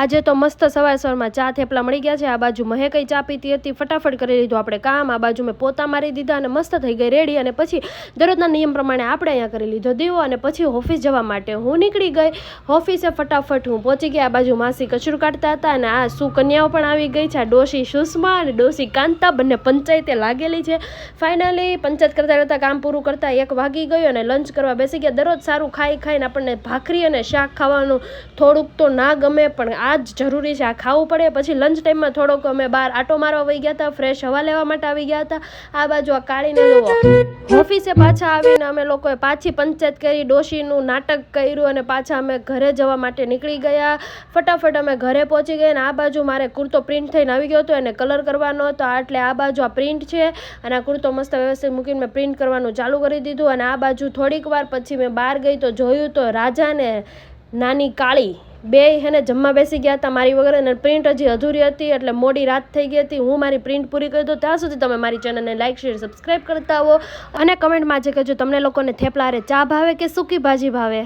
આજે તો મસ્ત સવારમાં ચા થેપલા મળી ગયા છે। આ બાજુ મહેકઈ ચા પીતી હતી, ફટાફટ કરી લીધું આપણે કામ। આ બાજુ મેં પોતા મારી દીધા અને મસ્ત થઈ ગઈ રેડી। અને પછી દરરોજના નિયમ પ્રમાણે આપણે અહીંયા કરી લીધો દીવો અને પછી ઓફિસ જવા માટે હું નીકળી ગઈ। ઓફિસે ફટાફટ હું પહોંચી ગઈ। આ બાજુ માસી કચરું કાઢતા હતા અને આ સુકન્યાઓ પણ આવી ગઈ છે। આ ડોશી સુષ્મા અને ડોશી કાંતા બંને પંચાયતે લાગેલી છે। ફાઇનલી પંચાયત કરતાં કરતાં કામ પૂરું કરતાં 1 વાગી ગયો અને લંચ કરવા બેસી ગયા। દરરોજ સારું ખાઈને આપણને ભાખરી અને શાક ખાવાનું થોડુંક તો ના ગમે, પણ આ જ જરૂરી છે, આ ખાવું પડે। પછી લંચ ટાઈમમાં થોડોક અમે બહાર આટો મારવા વહી ગયા હતા, ફ્રેશ હવા લેવા માટે આવી ગયા હતા। આ બાજુ આ કાળીને જુઓ, ઓફિસે પાછા આવીને અમે લોકોએ પાછી પંચાયત કરી, ડોશીનું નાટક કર્યું અને પાછા અમે ઘરે જવા માટે નીકળી ગયા। ફટાફટ અમે ઘરે પહોંચી ગયા અને આ બાજુ મારે કુર્તો પ્રિન્ટ થઈને આવી ગયો હતો, એને કલર કરવાનો હતો, એટલે આ બાજુ આ પ્રિન્ટ છે અને આ કુર્તો મસ્ત વ્યવસ્થિત મૂકીને મેં પ્રિન્ટ કરવાનું ચાલુ કરી દીધું। અને આ બાજુ થોડીક વાર પછી મેં બહાર ગઈ તો જોયું તો રાજા ને નાની કાળી બે હેને જમવા બેસી ગયા હતા મારી વગર, અને પ્રિન્ટ હજી અધૂરી હતી એટલે મોડી રાત થઈ ગઈ હતી। હું મારી પ્રિન્ટ પૂરી કરી દઉં ત્યાં સુધી તમે મારી ચેનલને લાઇક શેર સબસ્ક્રાઈબ કરતા હો અને કમેન્ટમાં જે કહેજો તમને લોકોને થેપલા હારે ચા ભાવે કે સૂકી ભાજી ભાવે।